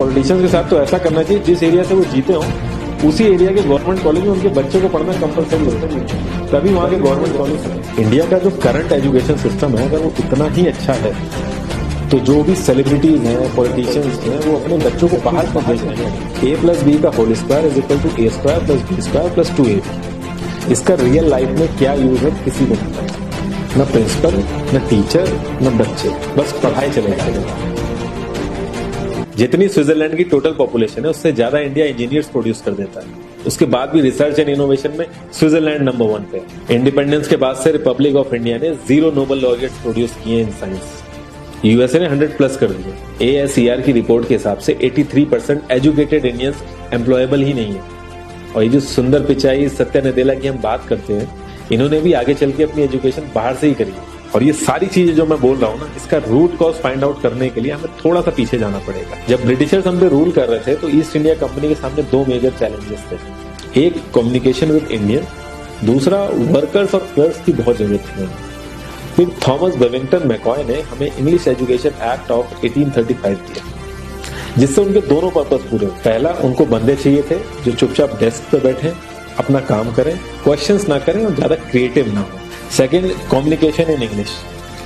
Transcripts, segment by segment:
Politicians के साथ तो ऐसा करना चाहिए जिस एरिया से वो जीते हों उसी एरिया के गवर्नमेंट कॉलेज में उनके बच्चों को पढ़ना कंपलसरी होता है, तभी वहाँ के गवर्नमेंट कॉलेज। इंडिया का जो करंट एजुकेशन सिस्टम है अगर वो इतना ही अच्छा है तो जो भी सेलिब्रिटीज हैं, पॉलिटिशियंस हैं, वो अपने बच्चों को बाहर पर भेज रहे हैं। A+B का whole square is equal to A² + B² + 2AB। इसका रियल लाइफ में क्या यूज है किसी को नहीं पता, न प्रिंसिपल, न टीचर, न बच्चे, बस पढ़ाई चले जाएगा। जितनी स्विट्जरलैंड की टोटल पॉपुलेशन है उससे ज्यादा इंडिया इंजीनियर्स प्रोड्यूस कर देता है। उसके बाद भी रिसर्च एंड इनोवेशन में स्विट्जरलैंड नंबर 1 पे। इंडिपेंडेंस के बाद से रिपब्लिक ऑफ इंडिया ने 0 नोबेल लॉरिएट्स प्रोड्यूस किए इन साइंस। यूएसए ने 100+ कर दिए। ASER की रिपोर्ट के हिसाब से 83% एजुकेटेड इंडियंस एम्प्लॉयबल ही नहीं है। और ये जो सुंदर पिचाई, सत्या नदेला की हम बात करते हैं, इन्होंने भी आगे चल के अपनी एजुकेशन बाहर से ही करी है। और ये सारी चीजें जो मैं बोल रहा हूँ ना, इसका रूट कॉज फाइंड आउट करने के लिए हमें थोड़ा सा पीछे जाना पड़ेगा। जब ब्रिटिशर्स हम पे रूल कर रहे थे तो ईस्ट इंडिया कंपनी के सामने 2 मेजर चैलेंजेस थे। एक, कम्युनिकेशन विद इंडियन, दूसरा वर्कर्स और क्लर्क्स की बहुत जरूरत थी। फिर थॉमस बेविंगटन मैकॉय ने हमें इंग्लिश एजुकेशन एक्ट ऑफ 1835 दिया, जिससे उनके दोनों पर्पस पूरे हुए। पहला, उनको बंदे चाहिए थे जो चुपचाप डेस्क पे बैठे, अपना काम करें, क्वेश्चंस ना करें और ज्यादा क्रिएटिव ना हो। Second, communication in English.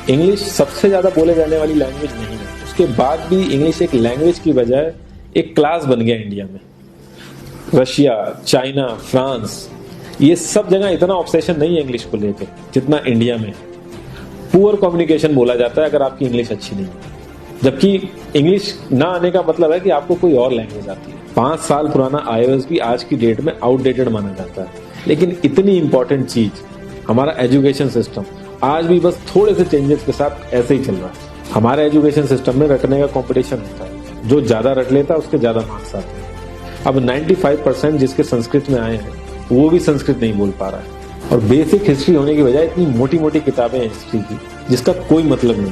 English सबसे ज्यादा बोले जाने वाली लैंग्वेज नहीं है, उसके बाद भी इंग्लिश एक लैंग्वेज की बजाय एक क्लास बन गया इंडिया में। रशिया, चाइना, फ्रांस, ये सब जगह इतना ऑब्सेशन नहीं है इंग्लिश को लेकर जितना इंडिया में है। पुअर कम्युनिकेशन बोला जाता है अगर आपकी इंग्लिश अच्छी नहीं है, जबकि इंग्लिश ना आने का मतलब है कि आपको कोई और लैंग्वेज आती है। 5 साल पुराना iOS भी आज की डेट में आउटडेटेड माना जाता है। लेकिन इतनी इंपॉर्टेंट चीज, हमारा एजुकेशन सिस्टम, आज भी बस थोड़े से चेंजेस के साथ ऐसे ही चल रहा है। हमारे एजुकेशन सिस्टम में रटने का कंपटीशन होता है, जो ज्यादा रट लेता है उसके ज्यादा मार्क्स आते हैं। अब 95% जिसके संस्कृत में आए हैं वो भी संस्कृत नहीं बोल पा रहा है। और बेसिक हिस्ट्री होने की बजाय इतनी मोटी मोटी किताबें हैं हिस्ट्री की जिसका कोई मतलब नहीं।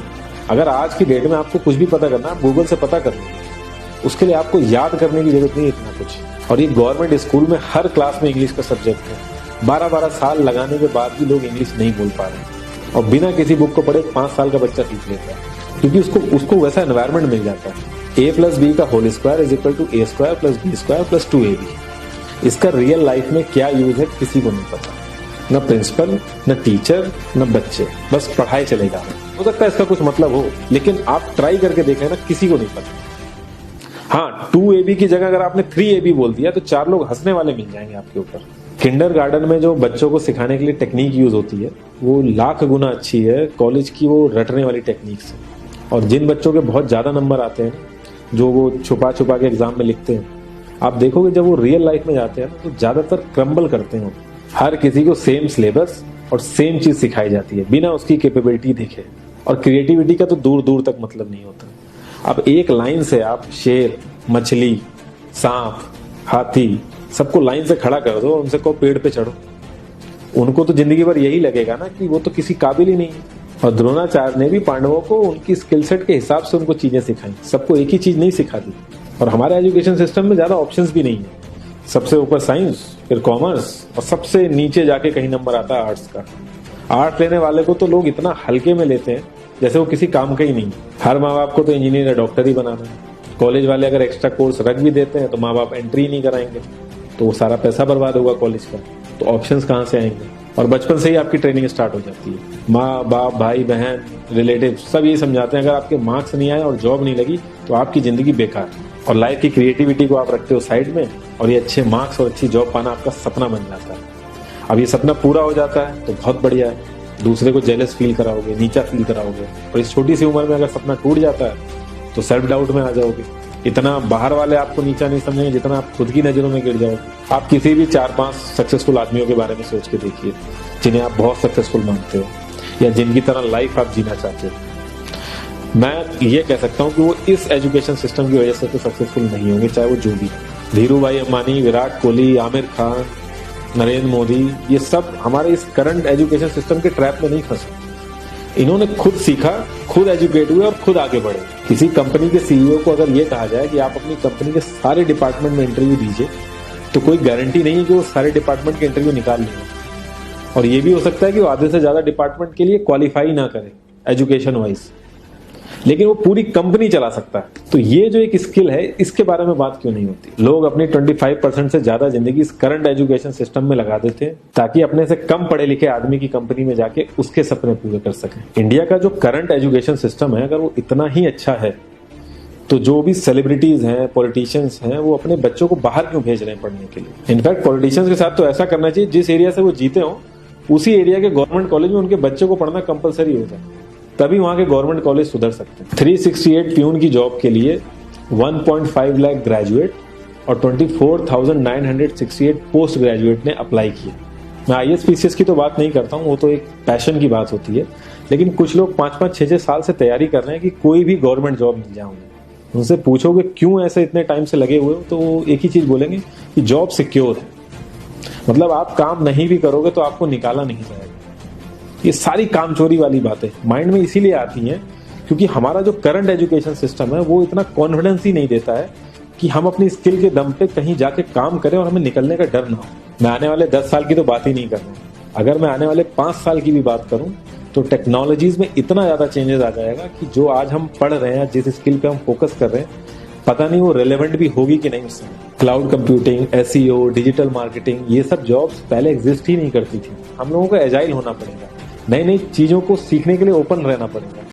अगर आज की डेट में आपको कुछ भी पता करना है, गूगल से पता कर लीजिए, उसके लिए आपको याद करने की जरूरत नहीं है इतना कुछ। और ये गवर्नमेंट स्कूल में हर क्लास में इंग्लिश का सब्जेक्ट है। 12-12 साल लगाने के बाद भी लोग इंग्लिश नहीं बोल पा रहे हैं। और बिना किसी बुक को पढ़े 5 साल का बच्चा सीख लेता है, क्योंकि उसको वैसा एनवायरनमेंट मिल जाता है। A+B का whole square is equal to A² + B² + 2AB। इसका रियल लाइफ में क्या यूज है किसी को नहीं पता, न प्रिंसिपल, न टीचर, न बच्चे, बस पढ़ाई चले जा रहे। हो सकता है इसका कुछ मतलब हो, लेकिन आप ट्राई करके देखें ना, किसी को नहीं पता। हाँ, 2AB की जगह अगर आपने 3AB बोल दिया तो 4 लोग हंसने वाले मिल जाएंगे आपके ऊपर। किंडरगार्टन में जो बच्चों को सिखाने के लिए टेक्निक यूज होती है वो लाख गुना अच्छी है कॉलेज की वो रटने वाली टेक्निक से। और जिन बच्चों के बहुत ज्यादा नंबर आते हैं, जो वो छुपा छुपा के एग्जाम में लिखते हैं, आप देखोगे जब वो रियल लाइफ में जाते हैं तो ज्यादातर क्रम्बल करते हैं। हर किसी को सेम सिलेबस और सेम चीज सिखाई जाती है बिना उसकी कैपेबिलिटी देखे। और क्रिएटिविटी का तो दूर दूर तक मतलब नहीं होता। अब एक लाइन से आप शेर, मछली, सांप, हाथी सबको लाइन से खड़ा कर दो, उनसे कहो पेड़ पे चढ़ो, उनको तो जिंदगी भर यही लगेगा ना कि वो तो किसी काबिल ही नहीं है। और द्रोणाचार्य ने भी पांडवों को उनकी स्किल सेट के हिसाब से उनको चीजें सिखाई, सबको एक ही चीज नहीं सिखा दी। और हमारे एजुकेशन सिस्टम में ज्यादा ऑप्शंस भी नहीं है। सबसे ऊपर साइंस, फिर कॉमर्स, और सबसे नीचे जाके कहीं नंबर आता है आर्ट्स का। आर्ट लेने वाले को तो लोग इतना हल्के में लेते हैं जैसे वो किसी काम का ही नहीं। हर माँ बाप को तो इंजीनियर या डॉक्टर ही बनाना है। कॉलेज वाले अगर एक्स्ट्रा कोर्स रख भी देते हैं तो माँ बाप एंट्री नहीं कराएंगे, तो वो सारा पैसा बर्बाद होगा कॉलेज का। तो ऑप्शंस कहाँ से आएंगे? और बचपन से ही आपकी ट्रेनिंग स्टार्ट हो जाती है। माँ बाप, भाई बहन, रिलेटिव सब ये समझाते हैं अगर आपके मार्क्स नहीं आए और जॉब नहीं लगी तो आपकी जिंदगी बेकार। और लाइफ की क्रिएटिविटी को आप रखते हो साइड में, और ये अच्छे मार्क्स और अच्छी जॉब पाना आपका सपना बन जाता है। अब ये सपना पूरा हो जाता है तो बहुत बढ़िया है, दूसरे को जेलस फील कराओगे, नीचा फील कराओगे। और इस छोटी सी उम्र में अगर सपना टूट जाता है तो सेल्फ डाउट में आ जाओगे। इतना बाहर वाले आपको नीचा नहीं समझेंगे जितना आप खुद की नजरों में गिर जाओगे। आप किसी भी 4-5 सक्सेसफुल आदमियों के बारे में सोच के देखिए जिन्हें आप बहुत सक्सेसफुल मानते हो या जिनकी तरह लाइफ आप जीना चाहते हो। मैं ये कह सकता हूँ कि वो इस एजुकेशन सिस्टम की वजह से तो सक्सेसफुल नहीं होंगे, चाहे वो जो भी। धीरू भाई अंबानी, विराट कोहली, आमिर खान, नरेंद्र मोदी, ये सब हमारे इस करंट एजुकेशन सिस्टम के ट्रैप में नहीं फंसे। इन्होंने खुद सीखा, खुद एजुकेट हुए और खुद आगे बढ़े। किसी कंपनी के सीईओ को अगर ये कहा जाए कि आप अपनी कंपनी के सारे डिपार्टमेंट में इंटरव्यू दीजिए, तो कोई गारंटी नहीं है कि वो सारे डिपार्टमेंट के इंटरव्यू निकाल लेंगे। और ये भी हो सकता है कि वो आधे से ज्यादा डिपार्टमेंट के लिए क्वालिफाई ना करे एजुकेशन वाइज। लेकिन वो पूरी कंपनी चला सकता है। तो ये जो एक स्किल है, इसके बारे में बात क्यों नहीं होती? लोग अपनी 25% से ज्यादा जिंदगी इस करंट एजुकेशन सिस्टम में लगा देते हैं ताकि अपने से कम पढ़े लिखे आदमी की कंपनी में जाके उसके सपने पूरे कर सकें। इंडिया का जो करंट एजुकेशन सिस्टम है, अगर वो इतना ही अच्छा है तो जो भी सेलिब्रिटीज हैं, पॉलिटिशियंस हैं, वो अपने बच्चों को बाहर क्यों भेज रहे हैं पढ़ने के लिए? इनफैक्ट पॉलिटिशियंस के साथ तो ऐसा करना चाहिए, जिस एरिया से वो जीते हो उसी एरिया के गवर्नमेंट कॉलेज में उनके बच्चों को पढ़ना कंपलसरी हो जाए, तभी वहां के गवर्नमेंट कॉलेज सुधर सकते हैं। 368 प्यून की जॉब के लिए 1.5 लाख ग्रेजुएट और 24,968 पोस्ट ग्रेजुएट ने अप्लाई किए। मैं IAS-PCS की तो बात नहीं करता हूँ, वो तो एक पैशन की बात होती है, लेकिन कुछ लोग 5-5, 6-6 साल से तैयारी कर रहे हैं कि कोई भी गवर्नमेंट जॉब मिल जाए उन्हें। उनसे पूछोगे क्यों ऐसे इतने टाइम से लगे हुए हो, तो वो एक ही चीज बोलेंगे कि जॉब सिक्योर है। मतलब आप काम नहीं भी करोगे तो आपको निकाला नहीं जाएगा। ये सारी कामचोरी वाली बातें माइंड में इसीलिए आती हैं क्योंकि हमारा जो करंट एजुकेशन सिस्टम है वो इतना कॉन्फिडेंस ही नहीं देता है कि हम अपनी स्किल के दम पे कहीं जाके काम करें और हमें निकलने का डर ना हो। मैं आने वाले 10 साल की तो बात ही नहीं कर रहा हूँ, अगर मैं आने वाले 5 साल की भी बात करूं तो टेक्नोलॉजीज में इतना ज्यादा चेंजेस आ जाएगा कि जो आज हम पढ़ रहे हैं, जिस स्किल पे हम फोकस कर रहे हैं, पता नहीं वो रेलेवेंट भी होगी कि नहीं उस समय। Cloud computing, SEO, digital marketing, ये सब जॉब्स पहले एग्जिस्ट ही नहीं करती थी। हम लोगों को एजाइल होना पड़ेगा, नई नई चीजों को सीखने के लिए ओपन रहना पड़ेगा।